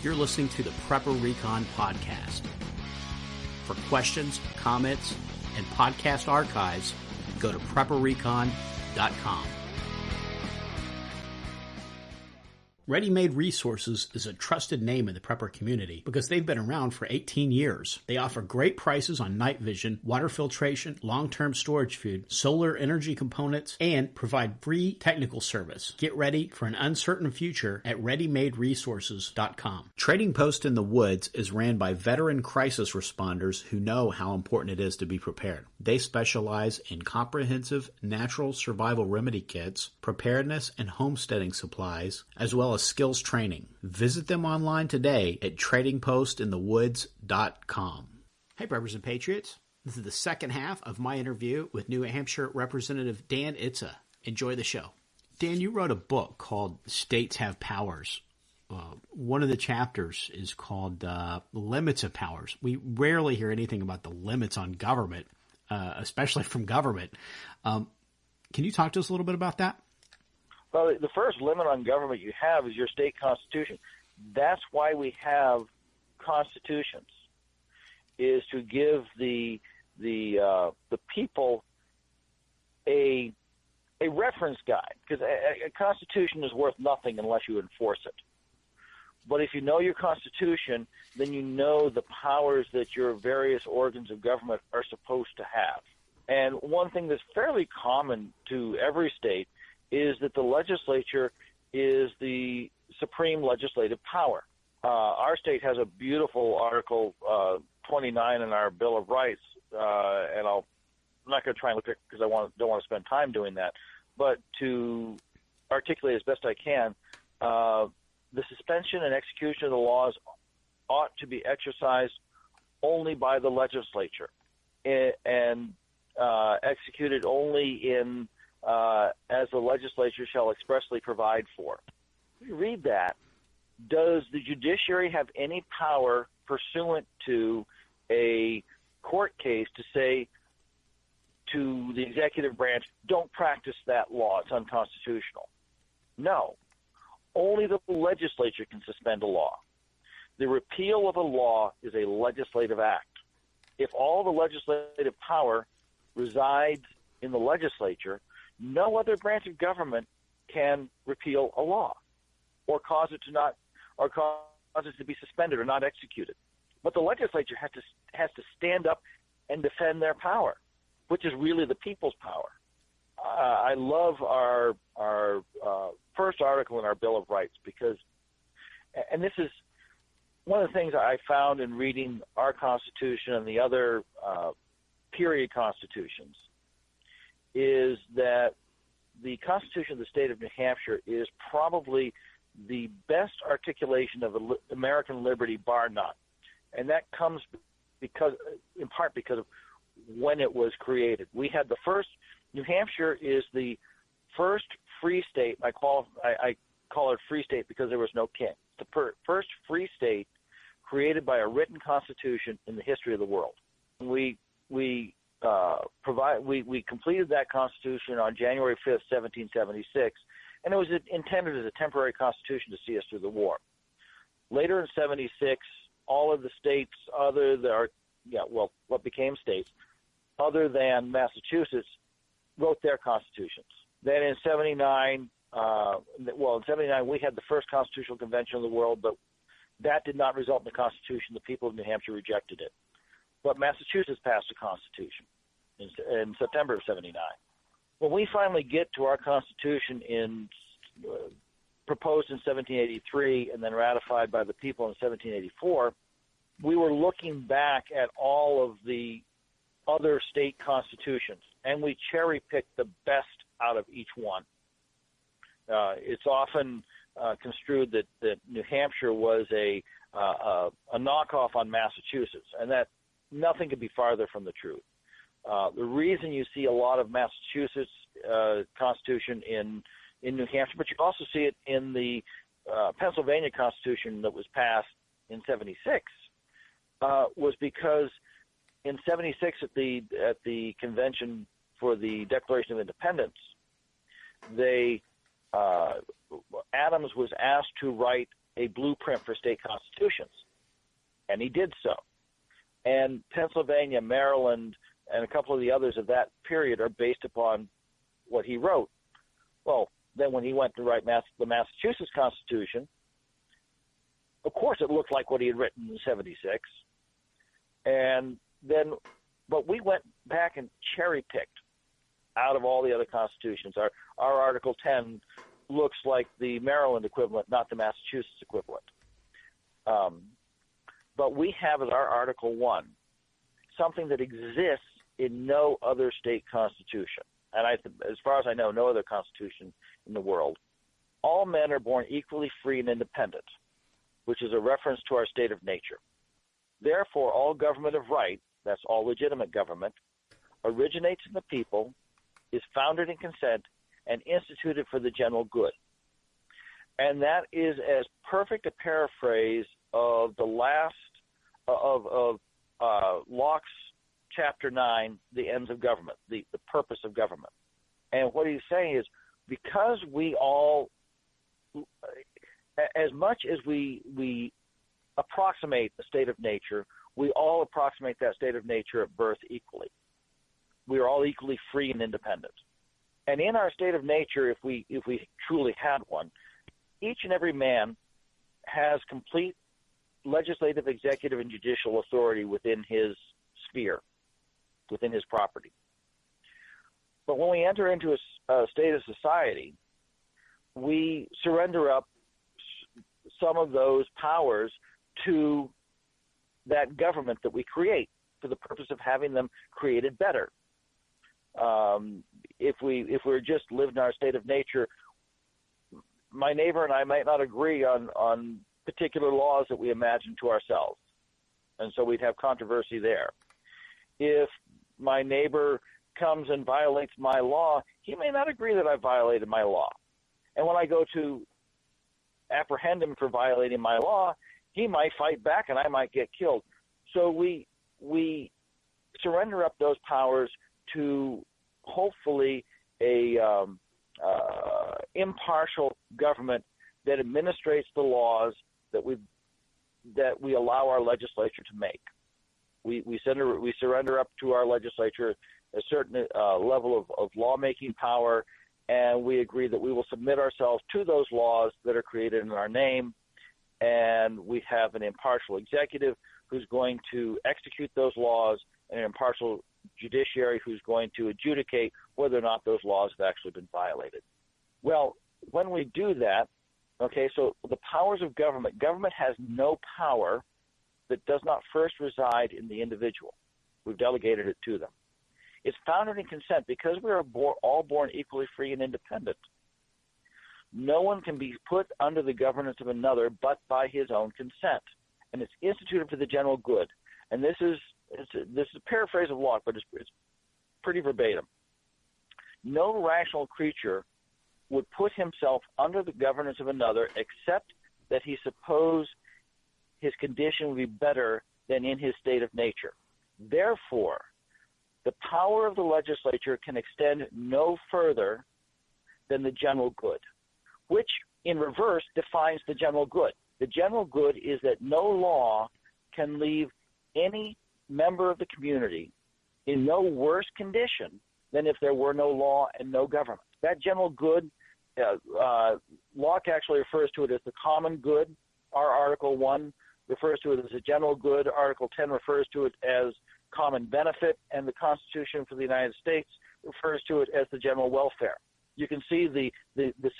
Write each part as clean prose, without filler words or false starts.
You're listening to the Prepper Recon podcast. For questions, comments, and podcast archives, go to prepperrecon.com. Ready Made Resources is a trusted name in the prepper community because they've been around for 18 years. They offer great prices on night vision, water filtration, long-term storage food, solar energy components, and provide free technical service. Get ready for an uncertain future at ReadyMadeResources.com. Trading Post in the Woods is ran by veteran crisis responders who know how important it is to be prepared. They specialize in comprehensive natural survival remedy kits, preparedness and homesteading supplies, as well as skills training. Visit them online today at tradingpostinthewoods.com. Hey, Preppers and Patriots. This is the second half of my interview with New Hampshire Representative Dan Itse. Enjoy the show. Dan, you wrote a book called States Have Powers. One of the chapters is called Limits of Powers. We rarely hear anything about the limits on government, especially from government. Can you talk to us a little bit about that? Well, the first limit on government you have is your state constitution. That's why we have constitutions, is to give the people a reference guide, because a constitution is worth nothing unless you enforce it. But if you know your constitution, then you know the powers that your various organs of government are supposed to have. And one thing that's fairly common to every state is that the legislature is the supreme legislative power. Our state has a beautiful Article 29 in our Bill of Rights, and I'm not going to try and look at it because I don't want to spend time doing that, but to articulate as best I can, the suspension and execution of the laws ought to be exercised only by the legislature and executed only in as the legislature shall expressly provide for. You read that. Does the judiciary have any power pursuant to a court case to say to the executive branch, don't practice that law, it's unconstitutional? No. Only the legislature can suspend a law. The repeal of a law is a legislative act. If all the legislative power resides in the legislature, no other branch of government can repeal a law or cause it to be suspended or not executed. But the legislature has to stand up and defend their power, which is really the people's power. I love our first article in our Bill of Rights because, and this is one of the things I found in reading our Constitution and the other period constitutions, is that the Constitution of the state of New Hampshire is probably the best articulation of American liberty, bar none. And that comes in part because of when it was created. We had the first, New Hampshire is the first free state. I call it free state because there was no king. The first free state created by a written constitution in the history of the world. We completed that constitution on January 5th, 1776, and it was intended as a temporary constitution to see us through the war. Later in 76, all of the states what became states, other than Massachusetts, wrote their constitutions. Then in 79, we had the first constitutional convention of the world, but that did not result in the Constitution. The people of New Hampshire rejected it. But Massachusetts passed a constitution in September of 79. When we finally get to our Constitution proposed in 1783 and then ratified by the people in 1784, we were looking back at all of the other state constitutions, and we cherry-picked the best out of each one. It's often construed that New Hampshire was a knockoff on Massachusetts, and that nothing could be farther from the truth. The reason you see a lot of Massachusetts Constitution in New Hampshire, but you also see it in the Pennsylvania Constitution that was passed in 76, was because in 76 at the convention for the Declaration of Independence, Adams was asked to write a blueprint for state constitutions, and he did so. And Pennsylvania, Maryland, and a couple of the others of that period are based upon what he wrote. Well, then when he went to write the Massachusetts Constitution, of course it looked like what he had written in 76. And then, but we went back and cherry-picked out of all the other constitutions. Our Article 10 looks like the Maryland equivalent, not the Massachusetts equivalent. But we have as our Article 1 something that exists in no other state constitution. And as far as I know, no other constitution in the world. All men are born equally free and independent, which is a reference to our state of nature. Therefore, all government of right, that's all legitimate government, originates in the people, is founded in consent, and instituted for the general good. And that is as perfect a paraphrase of the last of Locke's Chapter 9, The Ends of Government, the purpose of government. And what he's saying is, because we all, as much as we approximate the state of nature, we all approximate that state of nature at birth equally. We are all equally free and independent. And in our state of nature, if we truly had one, each and every man has complete legislative, executive, and judicial authority within his sphere, within his property. But when we enter into a state of society, we surrender up some of those powers to that government that we create for the purpose of having them created better. If we're just living in our state of nature, my neighbor and I might not agree on particular laws that we imagine to ourselves, and so we'd have controversy there. If my neighbor comes and violates my law, he may not agree that I violated my law. And when I go to apprehend him for violating my law, he might fight back and I might get killed. So we surrender up those powers to hopefully a impartial government that administrates the laws that we allow our legislature to make. We surrender up to our legislature a certain level of lawmaking power, and we agree that we will submit ourselves to those laws that are created in our name, and we have an impartial executive who's going to execute those laws and an impartial judiciary who's going to adjudicate whether or not those laws have actually been violated. Well, when we do that, okay, so the powers of government has no power that does not first reside in the individual. We've delegated it to them. It's founded in consent because we are all born equally free and independent. No one can be put under the governance of another but by his own consent. And it's instituted for the general good. And this is a paraphrase of Locke, but it's pretty verbatim. No rational creature would put himself under the governance of another except that he suppose his condition would be better than in his state of nature. Therefore, the power of the legislature can extend no further than the general good, which in reverse defines the general good. The general good is that no law can leave any member of the community in no worse condition than if there were no law and no government. That general good, Locke actually refers to it as the common good. Our Article 1 refers to it as a general good. Article 10 refers to it as common benefit, and the Constitution for the United States refers to it as the general welfare. You can see the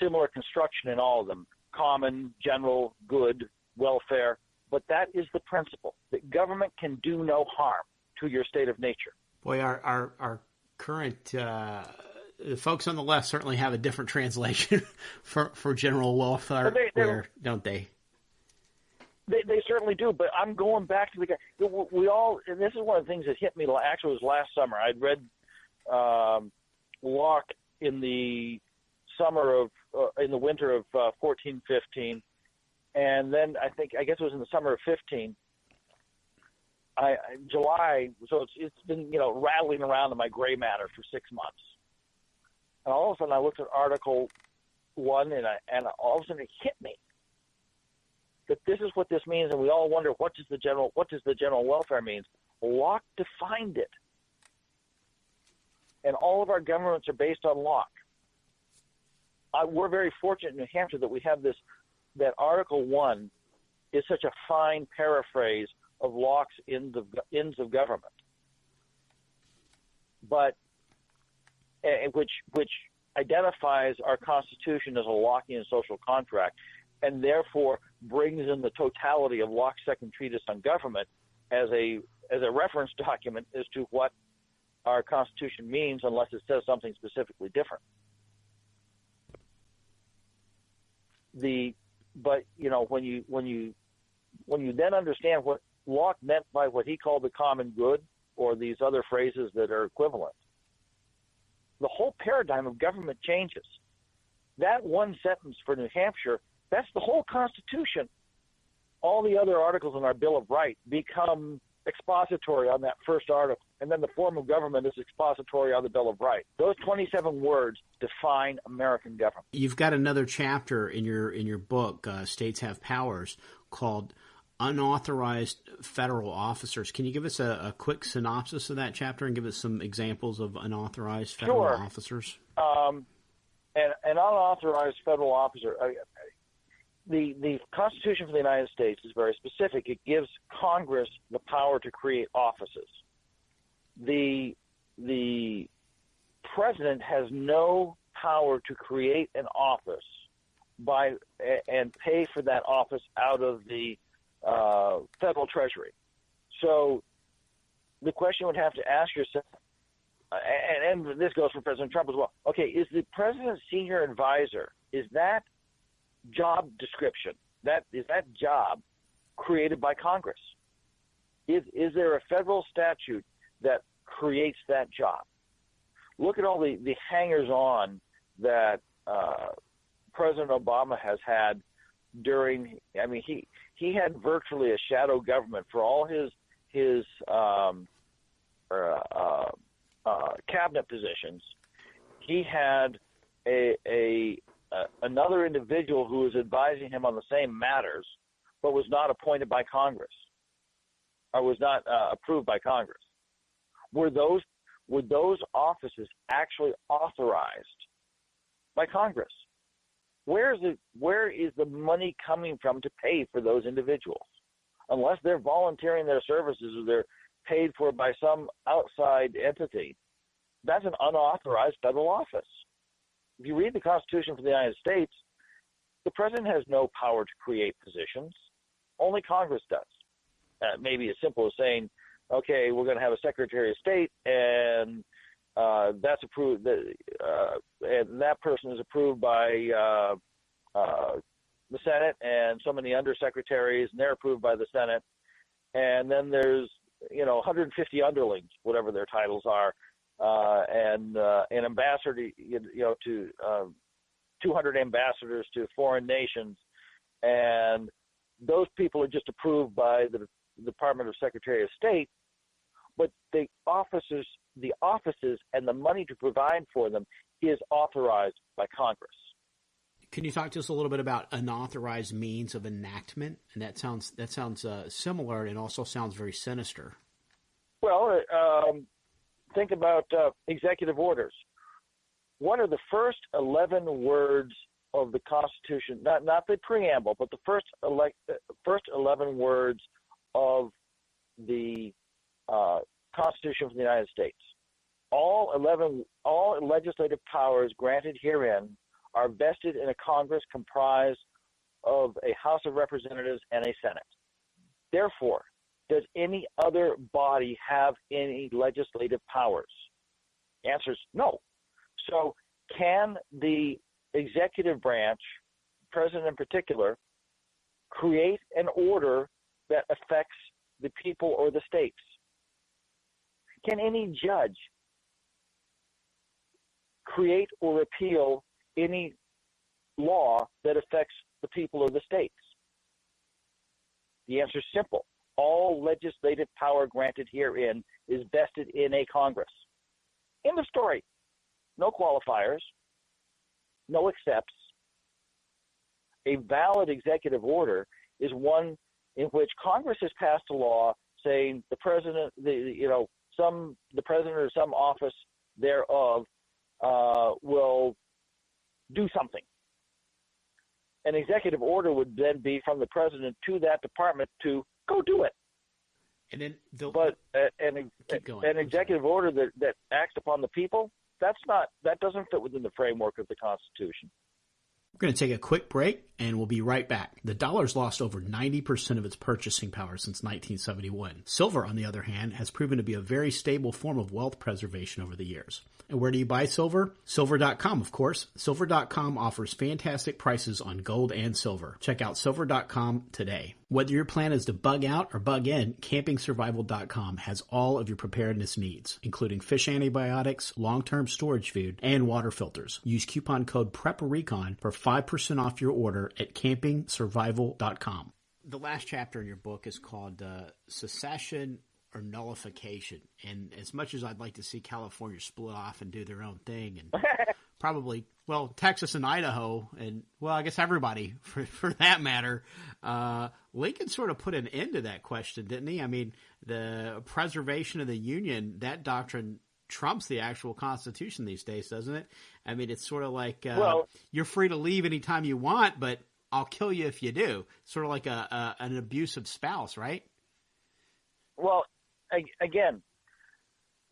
similar construction in all of them: common, general, good, welfare. But that is the principle, that government can do no harm to your state of nature. Boy, our current the folks on the left certainly have a different translation for general welfare, don't they? They certainly do, but I'm going back to the guy. We all, and this is one of the things that hit me. Actually, it was last summer. I'd read Locke in the winter of 14-15, and then I guess it was in the summer of 15. July, so it's been rattling around in my gray matter for 6 months, and all of a sudden I looked at Article 1, and all of a sudden it hit me. that this is what this means, and we all wonder what does the general welfare mean. Locke defined it, and all of our governments are based on Locke. We're very fortunate in New Hampshire that we have this. That Article 1 is such a fine paraphrase of Locke's ends of government, but which identifies our Constitution as a Lockean social contract, and therefore brings in the totality of Locke's second treatise on government as a reference document as to what our Constitution means, unless it says something specifically different. But when you then understand what Locke meant by what he called the common good, or these other phrases that are equivalent, the whole paradigm of government changes. That one sentence for New Hampshire, that's the whole Constitution. All the other articles in our Bill of Rights become expository on that first article, and then the form of government is expository on the Bill of Rights. Those 27 words define American government. You've got another chapter in your book, States Have Powers, called Unauthorized Federal Officers. Can you give us a quick synopsis of that chapter and give us some examples of unauthorized federal officers? An unauthorized federal officer, the Constitution for the United States is very specific. It gives Congress the power to create offices. The president has no power to create an office and pay for that office out of the federal treasury. So the question would have to ask yourself, and this goes for President Trump as well. Okay, is the president's senior advisor, is that job description, is that job created by Congress? Is there a federal statute that creates that job? Look at all the hangers-on that President Obama has had during. I mean, he had virtually a shadow government for all his cabinet positions. He had another individual who was advising him on the same matters, but was not appointed by Congress, or was not approved by Congress. Were those offices actually authorized by Congress? Where is the money coming from to pay for those individuals? Unless they're volunteering their services or they're paid for by some outside entity, that's an unauthorized federal office. If you read the Constitution for the United States, the president has no power to create positions. Only Congress does. Maybe as simple as saying, okay, we're going to have a Secretary of State, and that's approved, and that person is approved by the Senate, and so many undersecretaries, and they're approved by the Senate. And then there's 150 underlings, whatever their titles are, and an ambassador to 200 ambassadors to foreign nations, and those people are just approved by the Department of Secretary of State, but the offices and the money to provide for them is authorized by Congress. Can you talk to us a little bit about unauthorized means of enactment? And that sounds similar, and also sounds very sinister. Well, think about executive orders. What are the first 11 words of the Constitution? Not the preamble, but the first 11 words of the Constitution for the United States. All legislative powers granted herein are vested in a Congress comprised of a House of Representatives and a Senate. Therefore, does any other body have any legislative powers? The answer is no. So can the executive branch, president in particular, create an order that affects the people or the states? Can any judge create or repeal any law that affects the people or the states? The answer is simple. All legislative power granted herein is vested in a Congress. End of story. No qualifiers, no excepts. A valid executive order is one in which Congress has passed a law saying the president, the president or some office thereof will do something. An executive order would then be from the president to that department to go do it. And then an executive order that acts upon the people, that doesn't fit within the framework of the Constitution. We're going to take a quick break, and we'll be right back. The dollar's lost over 90% of its purchasing power since 1971. Silver, on the other hand, has proven to be a very stable form of wealth preservation over the years. And where do you buy silver? Silver.com, of course. Silver.com offers fantastic prices on gold and silver. Check out Silver.com today. Whether your plan is to bug out or bug in, CampingSurvival.com has all of your preparedness needs, including fish antibiotics, long-term storage food, and water filters. Use coupon code PREPARECON for 5% off your order at CampingSurvival.com. The last chapter in your book is called Secession or Nullification. And as much as I'd like to see California split off and do their own thing, and probably, well, Texas and Idaho, and, well, I guess everybody, for that matter, Lincoln sort of put an end to that question, didn't he? I mean, the preservation of the Union, that doctrine trumps the actual Constitution these days, doesn't it? I mean, it's sort of like you're free to leave anytime you want, but I'll kill you if you do. Sort of like an abusive spouse, right? Well, again,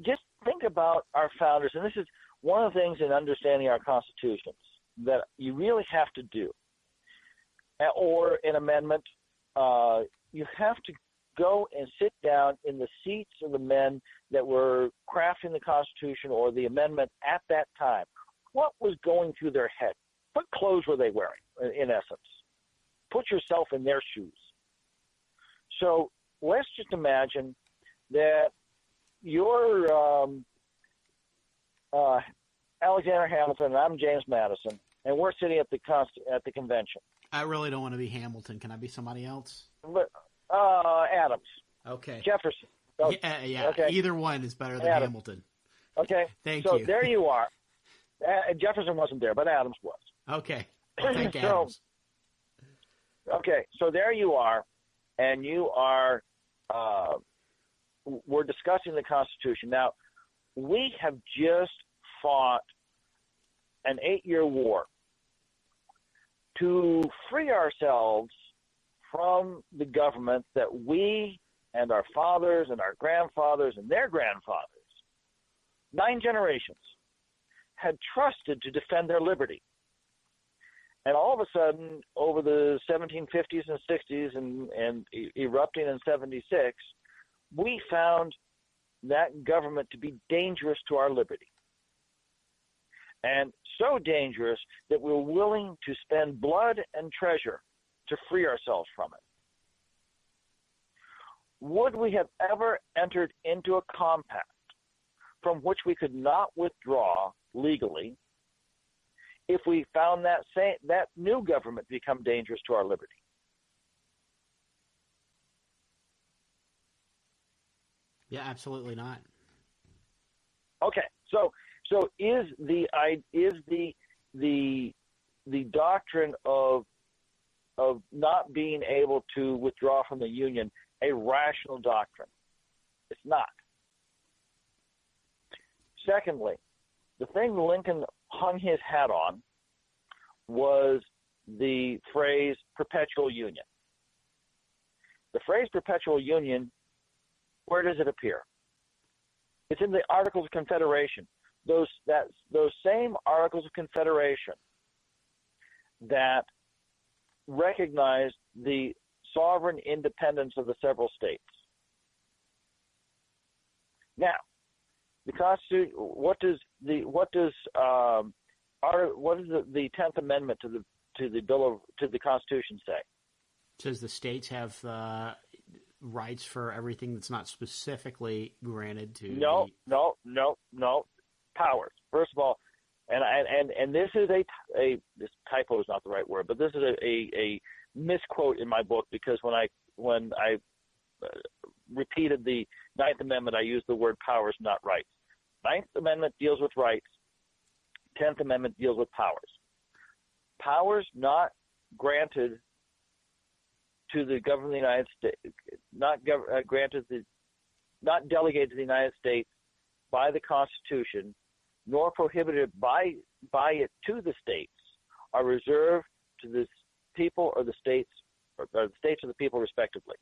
just think about our founders, and this is one of the things in understanding our constitutions that you really have to do, or an amendment, you have to go and sit down in the seats of the men that were crafting the Constitution or the amendment at that time. What was going through their head? What clothes were they wearing, in essence? Put yourself in their shoes. So let's just imagine that you're Alexander Hamilton and I'm James Madison, and we're sitting at the convention. I really don't want to be Hamilton. Can I be somebody else? But Adams. Okay. Jefferson. Oh, yeah. Okay. Either one is better than Adams. Hamilton. Okay. Thank you. So you. there you are. Jefferson wasn't there, but Adams was. Okay. Well, thank Adams. Okay. So there you are, and you are. We're discussing the Constitution now. We have just fought an 8-year war to free ourselves from the government that we and our fathers and our grandfathers and their grandfathers, 9 generations, had trusted to defend their liberty. And all of a sudden, over the 1750s and 60s and erupting in 76, we found that government to be dangerous to our liberty. And so dangerous that we're willing to spend blood and treasure to free ourselves from it. Would we have ever entered into a compact from which we could not withdraw legally if we found that new government become dangerous to our liberty? Yeah, absolutely not. Okay, so is the doctrine of not being able to withdraw from the Union a rational doctrine? It's not. Secondly, the thing Lincoln hung his hat on was the phrase perpetual union. The phrase perpetual union, where does it appear? It's in the Articles of Confederation. Those same Articles of Confederation that recognized the sovereign independence of the several states. Now, the Constitution. What does the 10th Amendment to the Constitution say? It says the states have rights for everything that's not specifically granted to. No. Powers. First of all, and this is this typo is not the right word, but this is a misquote in my book, because when I repeated the Ninth Amendment, I used the word powers, not rights. Ninth Amendment deals with rights. 10th Amendment deals with powers. Powers not granted to the government of the United States, not delegated to the United States by the Constitution, nor prohibited by it to the states, are reserved to the people or the states, or the states or the people respectively.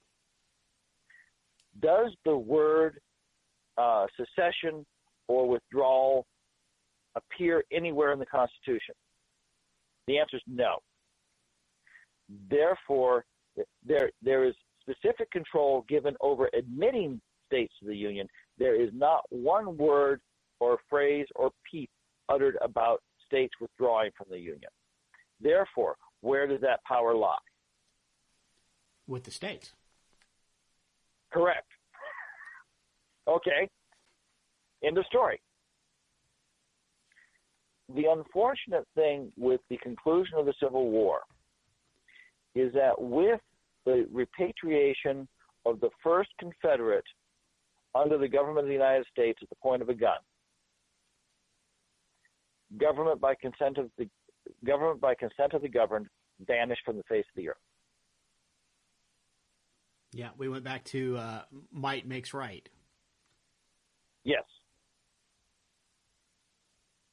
Does the word secession or withdrawal appear anywhere in the Constitution? The answer is no. Therefore, there is specific control given over admitting states to the Union. There is not one word or phrase or peep uttered about states withdrawing from the Union. Therefore, where does that power lie? With the states. Correct. Okay. End of story. The unfortunate thing with the conclusion of the Civil War is that with the repatriation of the first Confederate under the government of the United States at the point of a gun, government by consent of the governed vanished from the face of the earth. Yeah, we went back to might makes right. Yes.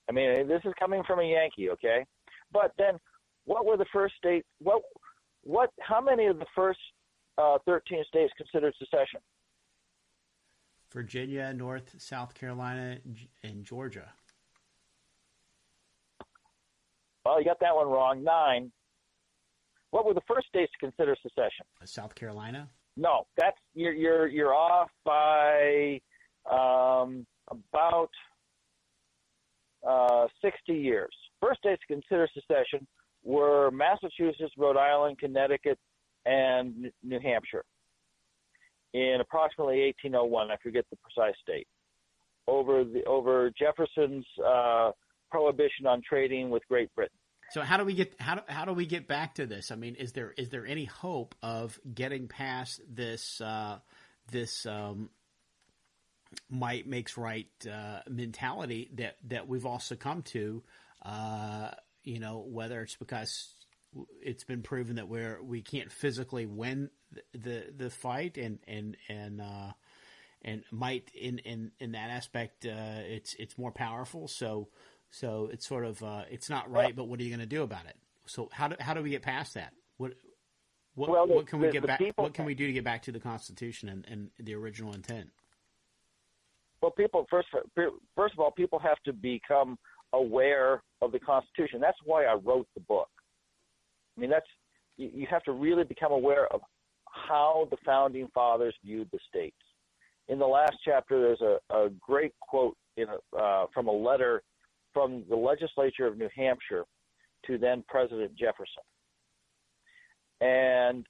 I mean, this is coming from a Yankee, okay? But then, what were the first states? How many of the first 13 states considered secession? Virginia, North, South Carolina, and Georgia. Well, you got that one wrong. 9. What were the first states to consider secession? South Carolina? No, that's you're off by about 60 years. First states to consider secession were Massachusetts, Rhode Island, Connecticut, and New Hampshire in approximately 1801. I forget the precise date. Over Jefferson's prohibition on trading with Great Britain. So how do we get back to this? I mean, is there any hope of getting past this might makes right mentality that we've all succumbed to? Whether it's because it's been proven that we can't physically win the fight, and might in that aspect it's more powerful. So it's sort of it's not right, but what are you going to do about it? So how do we get past that? What can we get back? What can we do to get back to the Constitution and the original intent? Well, people first of all, people have to become aware of the Constitution. That's why I wrote the book. I mean, you have to really become aware of how the founding fathers viewed the states. In the last chapter, there's a great quote from a letter from the legislature of New Hampshire to then President Jefferson. And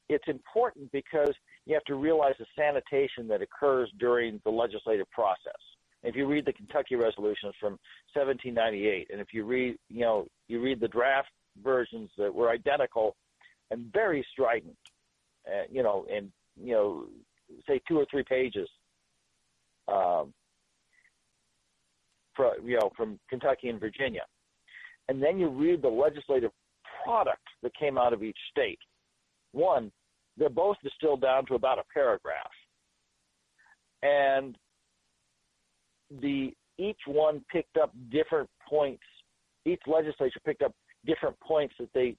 it's important because you have to realize the sanitation that occurs during the legislative process. If you read the Kentucky resolutions from 1798, and if you read the draft versions that were identical and very strident, say 2 or 3 pages, from Kentucky and Virginia, and then you read the legislative product that came out of each state. One, they're both distilled down to about a paragraph, and each one picked up different points. Each legislature picked up different points that they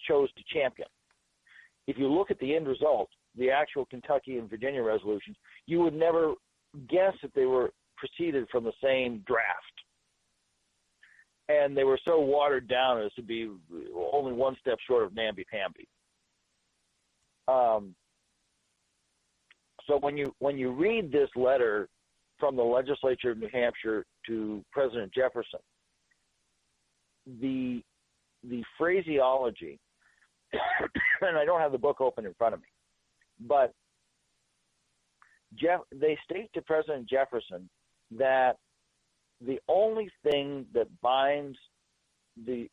chose to champion. If you look at the end result, the actual Kentucky and Virginia resolutions, you would never guess that they were proceeded from the same draft. And they were so watered down as to be only one step short of namby-pamby. So when you read this letter from the legislature of New Hampshire to President Jefferson, the phraseology, and I don't have the book open in front of me, but they state to President Jefferson that the only thing that binds the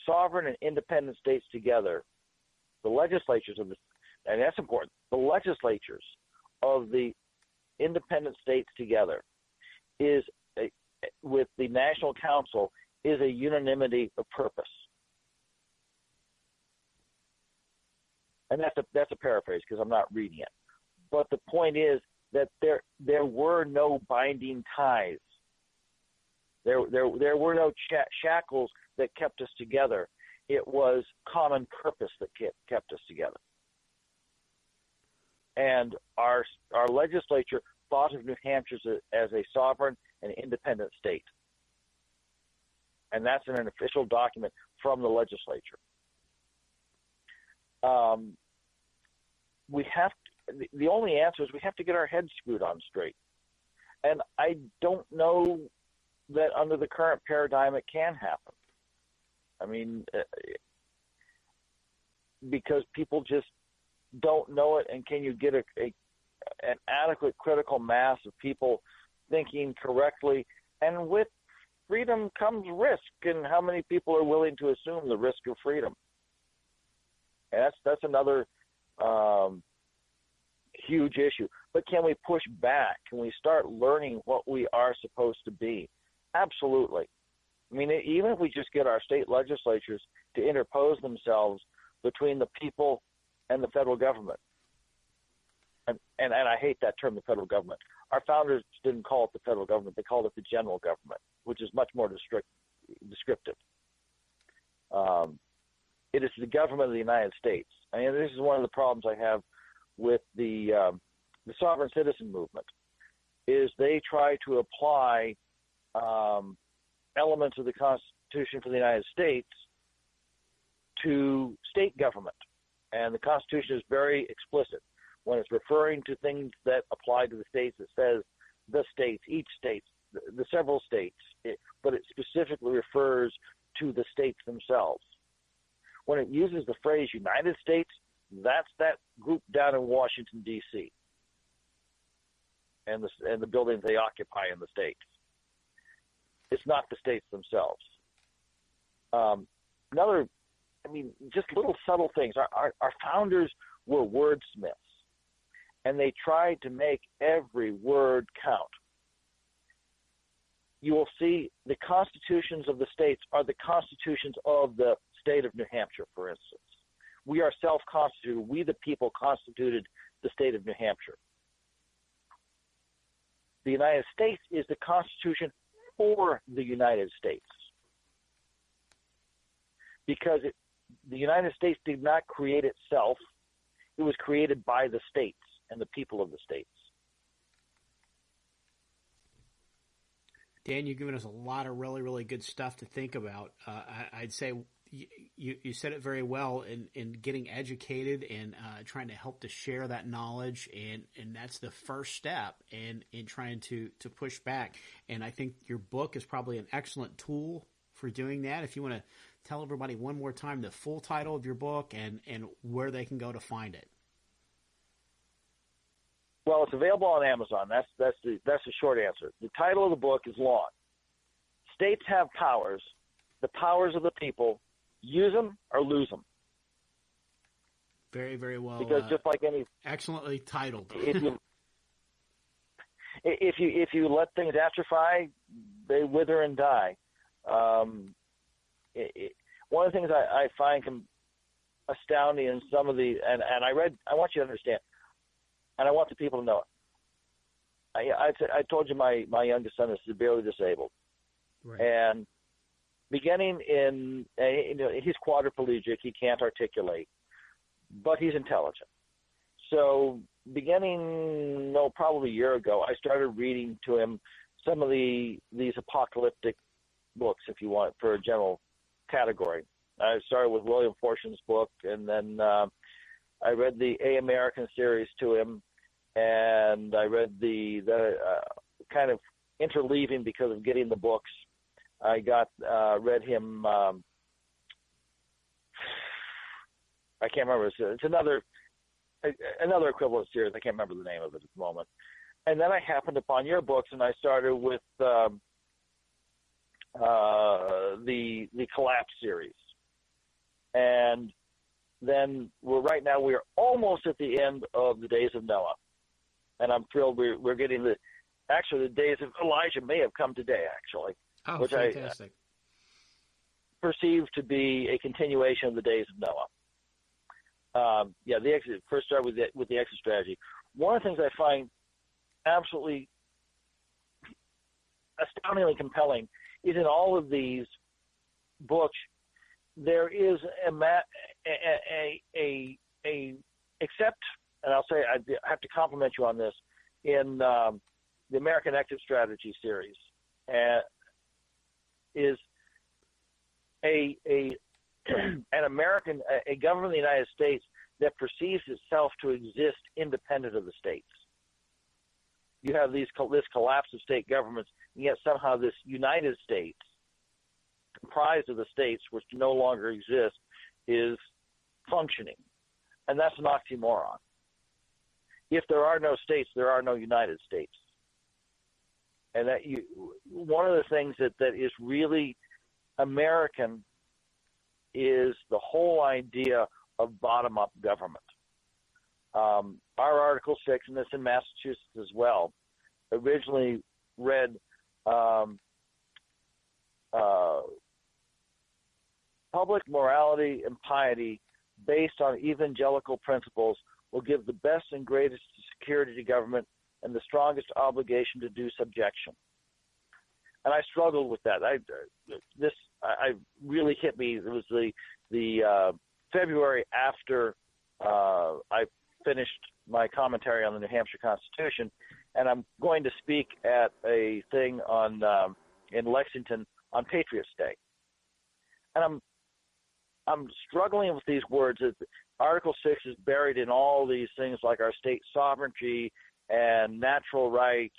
sovereign and independent states together, the legislatures of and that's important, the legislatures of the independent states together with the National Council is a unanimity of purpose. And that's a paraphrase because I'm not reading it. But the point is that there were no binding ties. There were no shackles that kept us together. It was common purpose that kept us together. And our legislature thought of New Hampshire as a sovereign and independent state. And that's in an official document from the legislature. The only answer is we have to get our heads screwed on straight. And I don't know that under the current paradigm it can happen. I mean, because people just don't know it, and can you get an adequate critical mass of people thinking correctly? And with freedom comes risk, and how many people are willing to assume the risk of freedom? And that's another huge issue. But can we push back? Can we start learning what we are supposed to be? Absolutely. I mean, even if we just get our state legislatures to interpose themselves between the people and the federal government. And I hate that term, the federal government. Our founders didn't call it the federal government. They called it the general government, which is much more descriptive. It is the government of the United States. I mean, this is one of the problems I have with the sovereign citizen movement, is they try to apply elements of the Constitution for the United States to state government. And the Constitution is very explicit. When it's referring to things that apply to the states, it says the states, each state, the several states, but it specifically refers to the states themselves. When it uses the phrase United States, that's that group down in Washington, D.C., and the buildings they occupy in the states. It's not the states themselves. Just little subtle things. Our founders were wordsmiths, and they tried to make every word count. You will see the constitutions of the states are the constitutions of the state of New Hampshire, for instance. We are self-constituted. We, the people, constituted the state of New Hampshire. The United States is the Constitution for the United States, because the United States did not create itself. It was created by the states and the people of the states. Dan, you've given us a lot of really, really good stuff to think about. I'd say you said it very well in getting educated and trying to help to share that knowledge, and that's the first step in trying to push back. And I think your book is probably an excellent tool for doing that. If you want to tell everybody one more time the full title of your book and where they can go to find it. Well, it's available on Amazon. That's the short answer. The title of the book is long. States have powers. The powers of the people. Use them or lose them. Very, very well. Because just like any, excellently titled. if you let things atrophy, they wither and die. One of the things I find astounding in some of the and I want you to understand, and I want the people to know it. I told you my youngest son is severely disabled, right. And beginning he's quadriplegic, he can't articulate, but he's intelligent. So beginning, probably a year ago, I started reading to him some of these apocalyptic books, if you want, for a general category. I started with William Fortune's book, and then I read the A American series to him, and I read the kind of interleaving because of getting the books. I read him. I can't remember. It's another equivalent series. I can't remember the name of it at the moment. And then I happened upon your books, and I started with the Collapse series. And then right now we are almost at the end of the Days of Noah, and I'm thrilled we're getting the days of Elijah may have come today, actually. Oh, which fantastic. I perceive to be a continuation of the Days of the exit. First, start with the exit strategy. One of the things I find absolutely astoundingly compelling is in all of these books there is except, and I'll say I have to compliment you on this, in the American Exit Strategy series, is a government of the United States that perceives itself to exist independent of the states. You have this collapse of state governments, and yet somehow this United States, comprised of the states which no longer exist, is functioning. And that's an oxymoron. If there are no states, there are no United States. And one of the things that is really American is the whole idea of bottom-up government. Our Article 6, and this in Massachusetts as well, originally read public morality and piety based on evangelical principles will give the best and greatest security to government and the strongest obligation to do subjection. And I struggled with that. I really hit me. It was the February after I finished my commentary on the New Hampshire Constitution, and I'm going to speak at a thing in Lexington on Patriots Day. And I'm struggling with these words. Article 6 is buried in all these things like our state sovereignty and natural rights,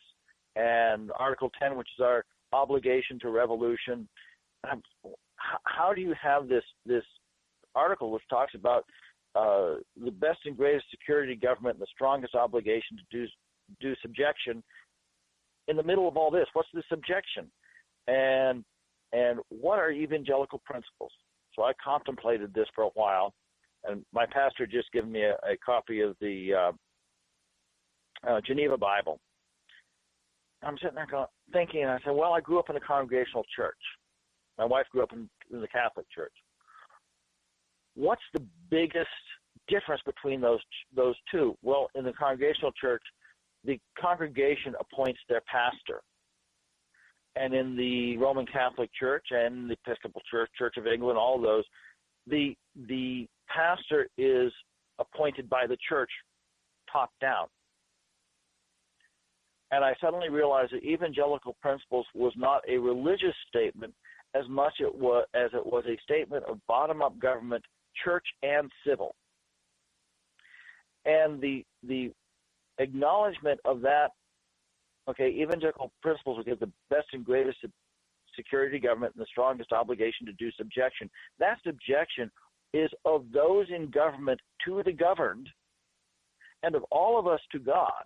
and Article 10, which is our obligation to revolution. How do you have this article which talks about the best and greatest security government and the strongest obligation to do subjection in the middle of all this? What's the subjection? And what are evangelical principles? So I contemplated this for a while, and my pastor just gave me a copy of the Geneva Bible. I'm sitting there thinking, and I said, well, I grew up in a congregational church. My wife grew up in the Catholic Church. What's the biggest difference between those two? Well, in the congregational church, the congregation appoints their pastor. And in the Roman Catholic Church and the Episcopal Church, Church of England, all those, the pastor is appointed by the church top down. And I suddenly realized that evangelical principles was not a religious statement as much as it was a statement of bottom-up government, church and civil. And the acknowledgement of that, okay, evangelical principles will give the best and greatest security government and the strongest obligation to do subjection. That subjection is of those in government to the governed and of all of us to God.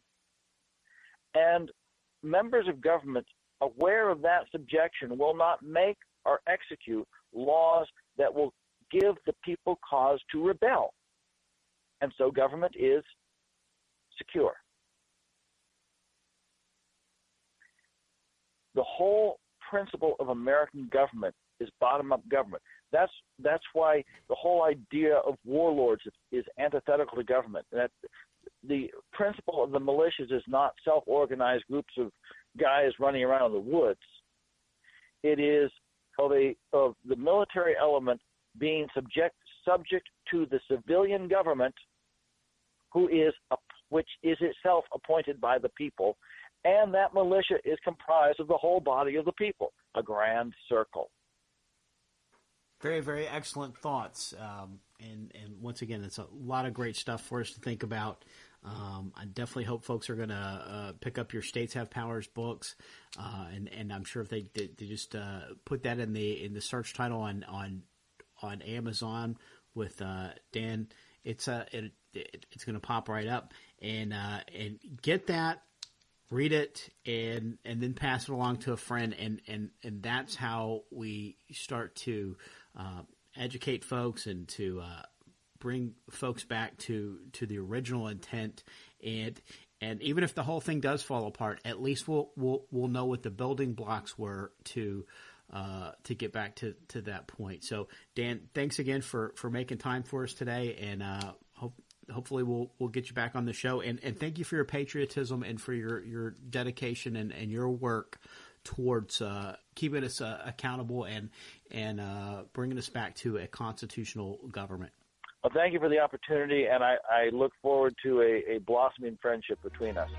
And members of government aware of that subjection will not make or execute laws that will give the people cause to rebel. And so government is secure. The whole principle of American government is bottom-up government. That's why the whole idea of warlords is antithetical to government. That the principle of the militias is not self-organized groups of guys running around in the woods. It is of the military element being subject to the civilian government, which is itself appointed by the people, and that militia is comprised of the whole body of the people, a grand circle. Very, very excellent thoughts. And once again, it's a lot of great stuff for us to think about. I definitely hope folks are going to pick up your States Have Powers books, and I'm sure if they just put that in the search title on Amazon with Dan, it's going to pop right up, and get that, read it, and then pass it along to a friend, and that's how we start to educate folks and to bring folks back to the original intent, and even if the whole thing does fall apart, at least we'll know what the building blocks were to get back to that point. So Dan, thanks again for making time for us today, and hopefully we'll get you back on the show. And thank you for your patriotism and for your dedication and your work towards keeping us accountable and bringing us back to a constitutional government. Well, thank you for the opportunity, and I look forward to a blossoming friendship between us.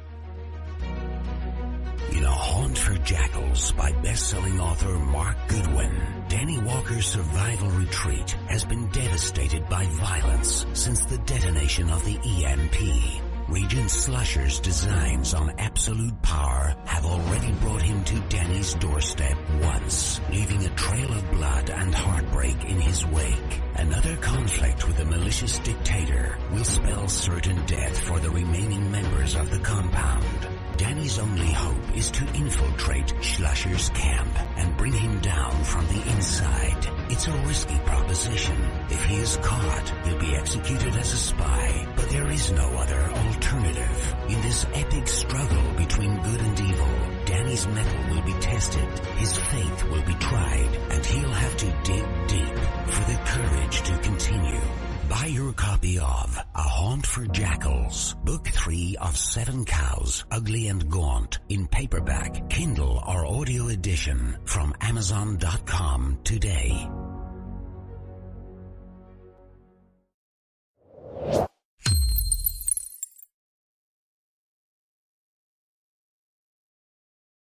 In A Haunt for Jackals by best-selling author Mark Goodwin, Danny Walker's survival retreat has been devastated by violence since the detonation of the EMP. Regent Slusher's designs on absolute power have already brought him to Danny's doorstep once, leaving a trail of blood and heartbreak in his wake. Another conflict with a malicious dictator will spell certain death for the remaining members of the compound. Danny's only hope is to infiltrate Schlusher's camp and bring him down from the inside. It's a risky proposition. If he is caught, he'll be executed as a spy, but there is no other alternative. In this epic struggle between good and evil, Danny's mettle will be tested, his faith will be tried, and he'll have to dig deep for the courage to continue. Buy your copy of A Haunt for Jackals, Book 3 of 7 Cows, Ugly and Gaunt, in paperback, Kindle, or audio edition from Amazon.com today.